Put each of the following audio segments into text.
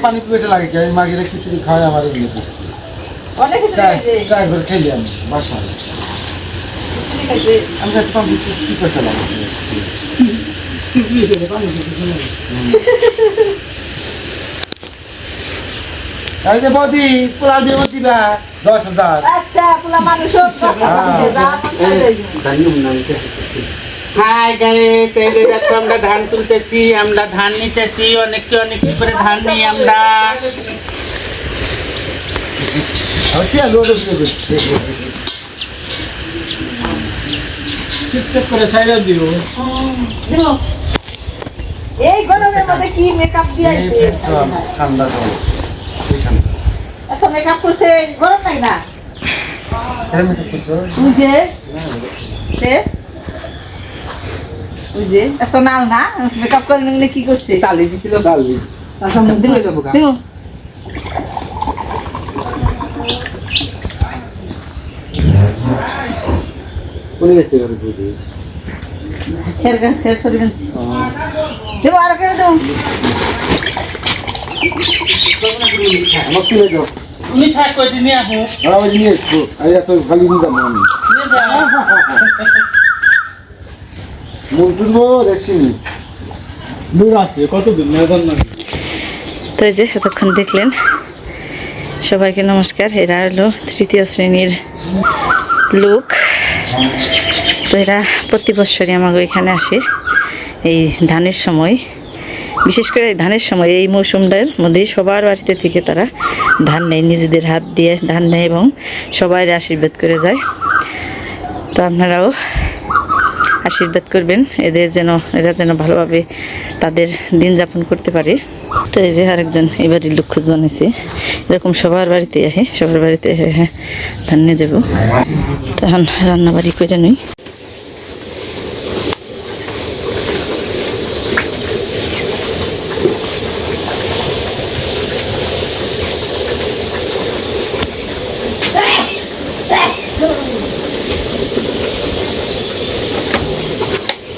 পানি পেটে লাগে মাগিরে খিচুড়ি খাওয়াই আমার অনেক খেলি আমি বাসায় আমি কি পয়সা লাগে বৌদি পোলা দিয়ে দিবা 10,000। আচ্ছা পোলা মানুষ হাই গাইস, এই যে দেখো আমরা ধান তুলতেছি, আমরা ধান নিতেছি, অনেকে অনেক করে ধান নিই আমরা। এই গরমের মধ্যে কি মেকআপ দিয়েছে? ঠান্ডা এত মেকআপ করছে, গরম নাই না? এত নাল না মেকআপ করে নিলে কি করছে? চালিয়ে দিছিল, তুমি থাক কয়দিন নিয়ে আসো। নিয়ে আসবো এত খালি নিয়ে যাবো আমি মন তুলবো দেখছি দূর আছে কত দূর না। তো এই যে এতক্ষণ দেখলেন, সবাইকে নমস্কার। এরা হলো তৃতীয় শ্রেণীর লোক। তো এরা প্রতি বছরই আমাকে এখানে আসে এই ধানের সময়, বিশেষ করে ধানের সময় এই মৌসুমটার মধ্যেই সবার বাড়িতে থেকে তারা ধান নেয়, নিজেদের হাত দিয়ে ধান নেয় এবং সবাই আশীর্বাদ করে যায়। তো আপনারাও আশীর্বাদ করবেন এরা যেন ভালোভাবে তাদের দিন যাপন করতে পারে। তো এই যে আরেকজন এবারই লোক খোঁজ বানাইছে, এরকম সবার বাড়িতে আহে, সবার বাড়িতে হ্যাঁ ধান নিয়ে যাবো। তখন রান্নাবাড়ি করে নই।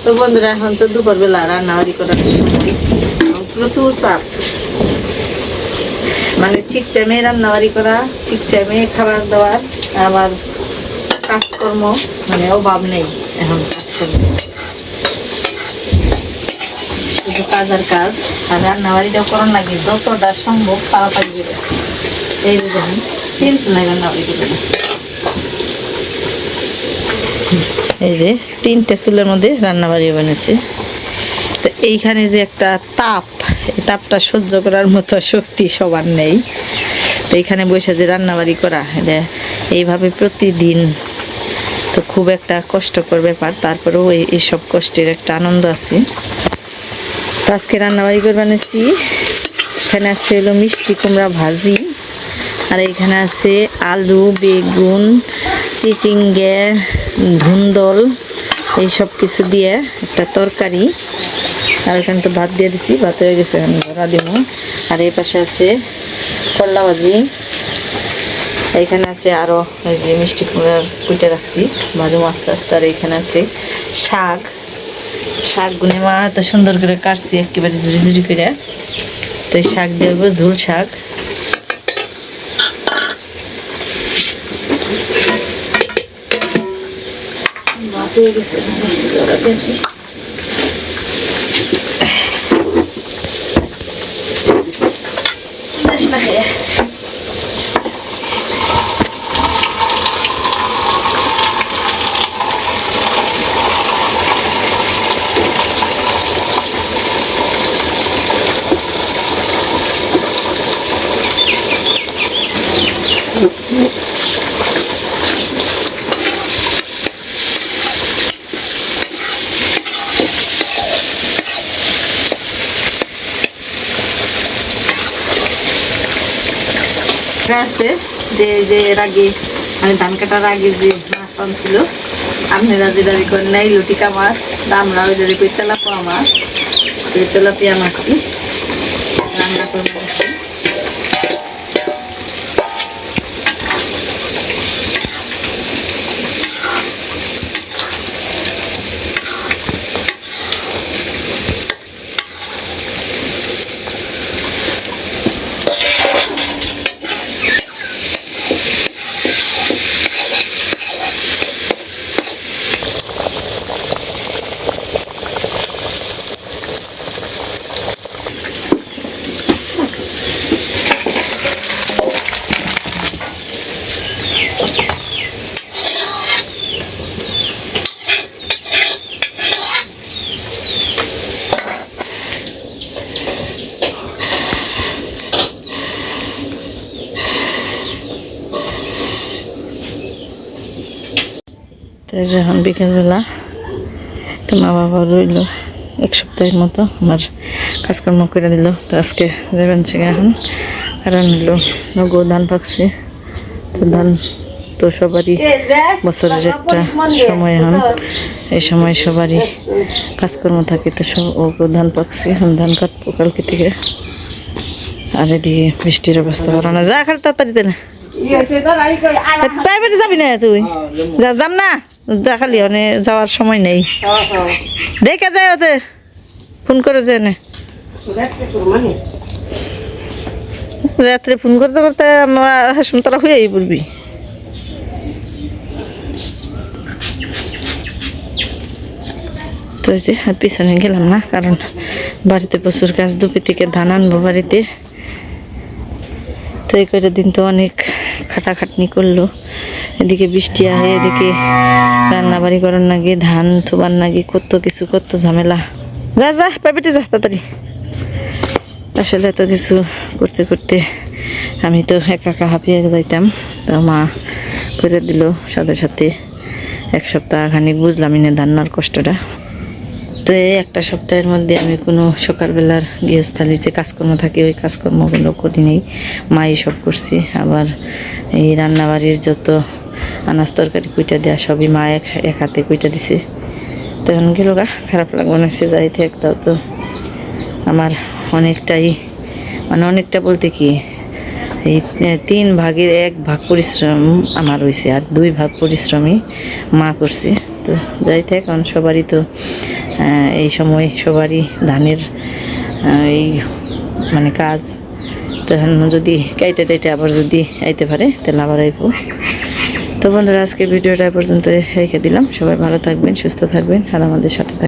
তো বন্ধুরা এখন তো দুপুরবেলা রান্নাবাড়ি করার সময়, প্রচুর চাপ, মানে ঠিক টাইমে রান্নাবাড়ি করা, ঠিক টাইমে খাবার দেওয়ার, আবার কাজকর্ম মানে অভাব নেই এখন কাজকর্ম, শুধু কাজ আর কাজ। আর রান্নাবাড়িটাও করার লাগে যতটা সম্ভব তাড়াতাড়ি করে। এই যে দেখুন 3 চুলায় রান্নাবাড়ি করে দিচ্ছি। এই যে 3টে চুলের মধ্যে রান্নাবাড়ি বানিয়েছে। তো এইখানে যে একটা তাপ, এই তাপটা সহ্য করার মতো শক্তি সবার নেই। তো এইখানে বসে যে রান্নাবাড়ি করা, এটা এইভাবে প্রতিদিন তো খুব একটা কষ্টকর ব্যাপার, তারপরেও এইসব কষ্টের একটা আনন্দ আছে। তো আজকে রান্নাবাড়ি করে বানিয়েছি। এখানে আছে হলো মিষ্টি কুমড়া ভাজি, আর এখানে আছে আলু, বেগুন, চিচিঙ্গে, ধুন্দল, এই সব কিছু দিয়ে একটা তরকারি। আর এখানে তো ভাত দিয়ে দিছি, ভাত হয়ে গেছে, আমি ভরা দিব। আর এই পাশে আছে করলা ভাজি, এইখানে আছে আরও এই যে মিষ্টি কুমড়ার কুইটা রাখছি, ভাজু আস্তে আস্তে। আর এইখানে আছে শাক, শাকগুলো মা এত সুন্দর করে কাটছি একেবারে ঝুড়ি ঝুড়ি করে। তো এই শাক দিয়ে ঝোল শাক। হয়ে গেছে আছে যে এর আগে মানে ধান কাটার আগে যে মাছ আনছিল, আপনারা যেটা করেন নাই লটিকা মাছ, আমরা ওই যে তেলাপিয়া মাছ, তেলাপিয়া মাছটি রান্না করে নিচ্ছি। তো যখন বিকেলবেলা তো মা বাবা রইল এক সপ্তাহের মতো আমার কাজকর্ম করে দিল। তো আজকে যাবেন সে এখন, কারণ হলো নগো ধান পাকছে। তো ধান তো সবারই বছরের একটা সময় হন, এই সময় সবারই কাজকর্ম থাকে। তো সব ধান পাকছে, এখন ধান কাটবো কালকে থেকে। আর এদিকে বৃষ্টির অবস্থা ভালো না, যা খালি তাড়াতাড়ি দে না, প্রাইভেটে যাবি না তুই? যাম না, দেখালি মানে যাওয়ার সময় নেই, দেখে যায় ওতে ফোন করে যায় না। রাত্রে ফোন করতে করতে আমরা তারা হয়েই পড়বি। তো ওই যে পিছনে গেলাম না, কারণ বাড়িতে প্রচুর কাজ, দুপুর থেকে ধান আনবো বাড়িতে। তো এই কয়টা দিন তো অনেক খাটাখাটনি করলো, এদিকে বৃষ্টি আহে, এদিকে রান্না বাড়ি করার নাকি, ধান থুবার নাকি, কত কিছু, কত ঝামেলা। যা যা প্রাইভেটে যা তাড়াতাড়ি। আসলে এত কিছু করতে করতে আমি তো একা একা হাঁপিয়ে যাইতাম। তো মা করে দিল সাথে সাথে। এক সপ্তাহ খানিক বুঝলামই না ধান্নার কষ্টটা। তো এই একটা সপ্তাহের মধ্যে আমি কোনো সকালবেলার গৃহস্থালী যে কাজকর্ম থাকে ওই কাজকর্মগুলো করি নেই, মাই সব করছি। আবার এই রান্নাবাড়ির যত আনাজ তরকারি কুইটা দেওয়া সবই মা এক হাতে কুইটা দিছে। তো এখন গেল গা, খারাপ লাগবে না সে যাইতে একটাও। তো আমার অনেকটাই, মানে অনেকটা বলতে কি, এই 3 ভাগের 1 ভাগ পরিশ্রম আমার হয়েছে, আর 2 ভাগ পরিশ্রমই মা করছে। তো যাই থাক, কারণ সবারই তো এই সময় সবারই ধানের এই মানে কাজ। তো এখন যদি কাইটে টাইটে আবার যদি আইতে পারে তাহলে আবার আইব। তো বন্ধুরা, আজকে ভিডিওটা পর্যন্ত রেখে দিলাম। সবাই ভালো থাকবেন, সুস্থ থাকবেন, আর আমাদের সাথে থাকবেন।